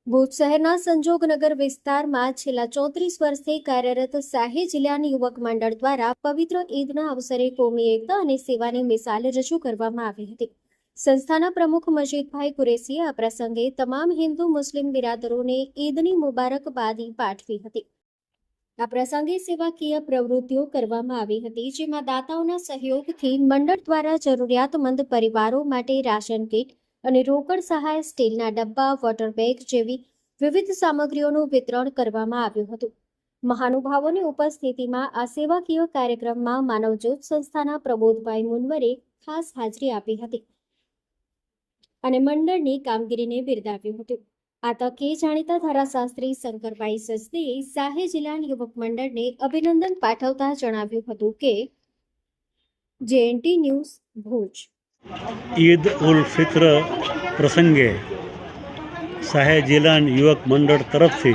ભુજ શહેરના સંજોગનગર વિસ્તારમાં છેલ્લા 34 વર્ષથી કાર્યરત શાહી જિલ્લાન યુવક મંડળ દ્વારા પવિત્ર ઈદના અવસરે કોમી એકતા અને સેવાની મિસાલ રજૂ કરવામાં આવી હતી। સંસ્થાના પ્રમુખ મજીદભાઈ કુરેશીએ આ પ્રસંગે તમામ હિન્દુ મુસ્લિમ બિરાદરોને ઈદની મુબારકબાદી પાઠવી હતી। આ પ્રસંગે સેવાકીય પ્રવૃત્તિઓ કરવામાં આવી હતી, જેમાં દાતાઓના સહયોગથી મંડળ દ્વારા જરૂરિયાતમંદ પરિવારો માટે રાશન કીટ અને રોકડ સહાય, સ્ટીલના ડબ્બા, વોટર બેગ જેવી વિવિધ સામગ્રીઓનું વિતરણ કરવામાં આવ્યું હતું। મહાનુભાવોની ઉપસ્થિતિમાં આ સેવાકીય કાર્યક્રમમાં માનવજ્યોત સંસ્થાના પ્રબોધભાઈ મુનવરે ખાસ હાજરી આપી હતી અને મંડળની કામગીરીને બિરદાવ્યું હતું। આ તકે જાણીતા ધારાશાસ્ત્રી શંકરભાઈ સચદેએ શાહી જિલ્લાન યુવક મંડળને અભિનંદન પાઠવતા જણાવ્યું હતું કે JNT ન્યૂઝ ભુજ ईद उल फित्र प्रसंगे शाही जिल्ला युवक मंडल तरफथी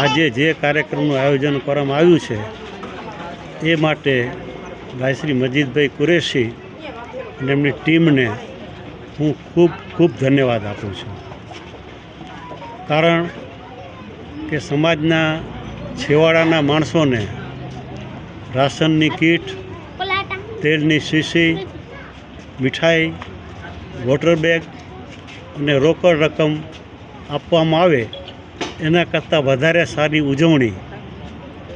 आज जे कार्यक्रम आयोजन करवामां आव्युं छे ए माटे भाई श्री मजीदभाई कुरेशी अने एमनी टीम ने हूँ खूब खूब धन्यवाद आपू छूं। कारण के समाजना छेवाड़ाना माणसोने राशननी कीट, तेलनी शीशी, मिठाई, वोटर बेग અને રોકડ રકમ આપવામાં આવે એના કરતાં વધારે સારી ઉજવણી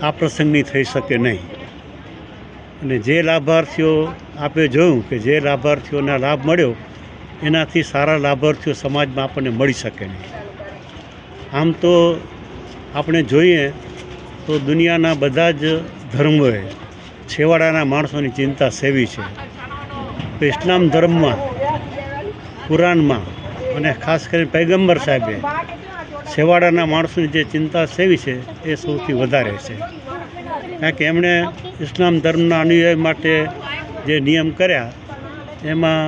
આ પ્રસંગની થઈ શકે નહીં। અને જે લાભાર્થીઓ આપે જોયું કે જે લાભાર્થીઓને લાભ મળ્યો એનાથી સારા લાભાર્થીઓ સમાજમાં આપણને મળી શકે નહીં। આમ તો આપણે જોઈએ તો દુનિયાના બધા જ ધર્મોએ છેવાડાના માણસોની ચિંતા સેવી છે। તો ઇસ્લામ ધર્મમાં, કુરાનમાં અને ખાસ કરીને પૈગંબર સાહેબે છેવાડાના માણસોની જે ચિંતા સેવી છે એ સૌથી વધારે છે। કારણ કે એમણે ઇસ્લામ ધર્મના અનુયાયી માટે જે નિયમ કર્યા એમાં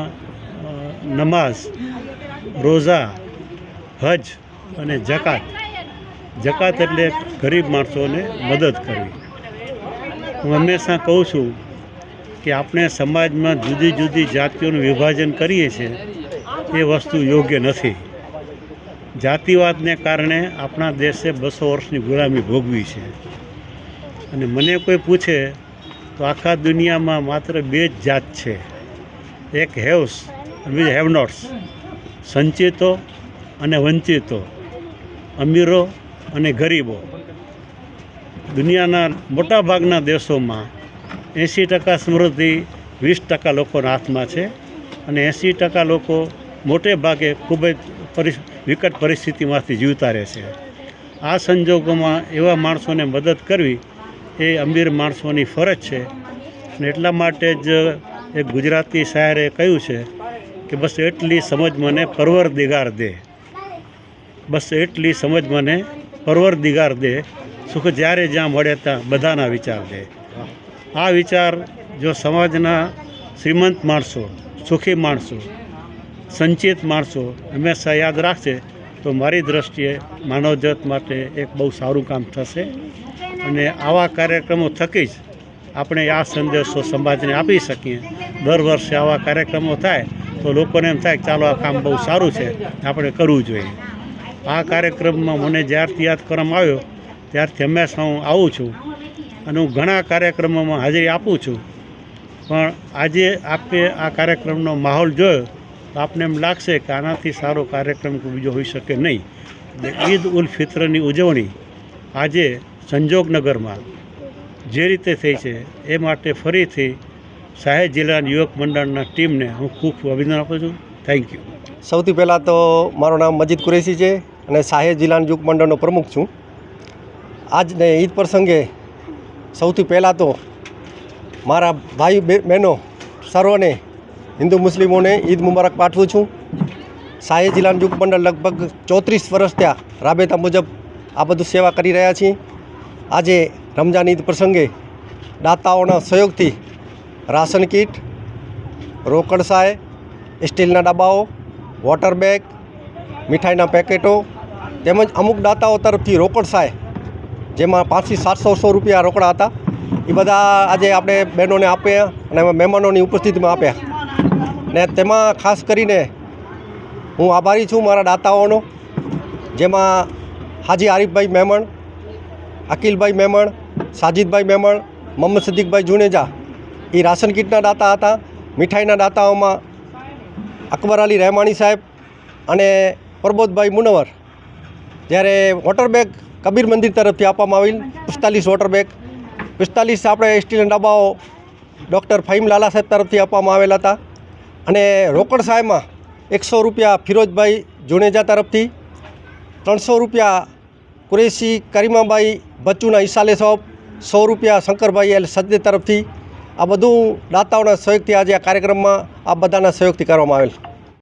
નમાઝ, રોઝા, હજ અને જકાત। જકાત એટલે ગરીબ માણસોને મદદ કરવી। હું હંમેશા કહું છું કે આપણે સમાજમાં જુદી જુદી જાતિઓનું વિભાજન કરીએ છીએ એ વસ્તુ યોગ્ય નથી। જાતિવાદને કારણે આપણા દેશે 200 વર્ષની ગુલામી ભોગવી છે। અને મને કોઈ પૂછે તો આખા દુનિયામાં માત્ર 2 જ જાત છે, એક હેવ્સ અને બીજી હેવ નોટ્સ, સંચિતો અને વંચિતો, અમીરો અને ગરીબો। દુનિયાના મોટાભાગના દેશોમાં 80% સમૃદ્ધિ 20% લોકોના હાથમાં છે અને 80% લોકો મોટે ભાગે ખૂબ જ વિકટ પરિસ્થિતિમાંથી જીવતા રહે છે। આ સંજોગોમાં એવા માણસોને મદદ કરવી એ અમીર માણસોની ફરજ છે। અને એટલા માટે જ એક ગુજરાતી શાયરે કહ્યું છે કે બસ એટલી સમજ મને પરવરદિગાર દે, બસ એટલી સમજ મને પરવરદિગાર દે, સુખ જ્યારે જ્યાં મળે ત્યાં બધાના વિચાર દે। આ વિચાર જો સમાજના શ્રીમંત માણસો, સુખી માણસો, સંચિત માણસો હંમેશા યાદ રાખશે તો મારી દૃષ્ટિએ માનવજાત માટે એક બહુ સારું કામ થશે। અને આવા કાર્યક્રમો થકી જ આપણે આ સંદેશો સમાજને આપી શકીએ। દર વર્ષે આવા કાર્યક્રમો થાય તો લોકોને એમ થાય કે ચાલો આ કામ બહુ સારું છે, આપણે કરવું જોઈએ। આ કાર્યક્રમમાં મને જ્યારથી યાદ કરવામાં આવ્યો ત્યારથી હંમેશા હું આવું છું અને હું ઘણા કાર્યક્રમોમાં હાજરી આપું છું। પણ આજે આપણે આ કાર્યક્રમનો માહોલ જોયો તો આપને એમ લાગશે કે આનાથી સારો કાર્યક્રમ બીજો હોઈ શકે નહીં। એટલે ઈદ ઉલ ફિત્રની ઉજવણી આજે સંજોગનગરમાં જે રીતે થઈ છે એ માટે ફરીથી શાહી જિલ્લા યુવક મંડળના ટીમને હું ખૂબ અભિનંદન આપું છું। Thank you. સૌથી પહેલાં તો મારું નામ મજીદ કુરેશી છે અને શાહી જિલ્લા યુવક મંડળનો પ્રમુખ છું। આજને ઈદ પ્રસંગે સૌથી પહેલાં તો મારા ભાઈ બહેનો સર્વને હિન્દુ મુસ્લિમોને ઈદ મુબારક પાઠવું છું। શાહી જિલ્લા યુવક મંડળ લગભગ 34 વર્ષ ત્યાં રાબેતા મુજબ આ બધું સેવા કરી રહ્યા છીએ। આજે રમજાન ઈદ પ્રસંગે દાતાઓના સહયોગથી રાશન કીટ, રોકડ સહાય, સ્ટીલના ડબ્બાઓ, વોટર બેગ, મીઠાઈના પેકેટો તેમજ અમુક દાતાઓ તરફથી રોકડ સહાય જેમાં 500 થી 700 રૂપિયા રોકડા હતા એ બધા આજે આપણે બહેનોને આપ્યા અને મહેમાનોની ઉપસ્થિતિમાં આપ્યા। ને તેમાં ખાસ કરીને હું આભારી છું મારા દાતાઓનો જેમાં હાજી આરીફભાઈ મેમણ, અકિલભાઈ મેમણ, સાજિદભાઈ મેમણ, મોહમ્મદ સદીકભાઈ જુનેજા એ રાશન કીટના દાતા હતા. મીઠાઈના દાતાઓમાં અકબર અલી રહેમાણી સાહેબ અને પ્રબોધભાઈ મુનવર. જ્યારે વોટર બેગ કબીર મંદિર તરફથી આપવામાં આવેલ 45 વોટર બેગ, 45 આપણે સ્ટીલના ડબ્બાઓ ડૉક્ટર ફહીમ લાલા સાહેબ તરફથી આપવામાં આવેલા હતા. અને રોકડ સહાયમાં 100 રૂપિયા ફિરોજભાઈ જુનેજા તરફથી, 300 રૂપિયા કુરેશી કરીમાબાઈ બચ્ચુના ઈસાલે સાહેબ, 100 રૂપિયા શંકરભાઈ એલ સજ્જે તરફથી. આ બધું દાતાઓના સહયોગથી આજે આ કાર્યક્રમમાં આ બધાના સહયોગથી કરવામાં આવેલ.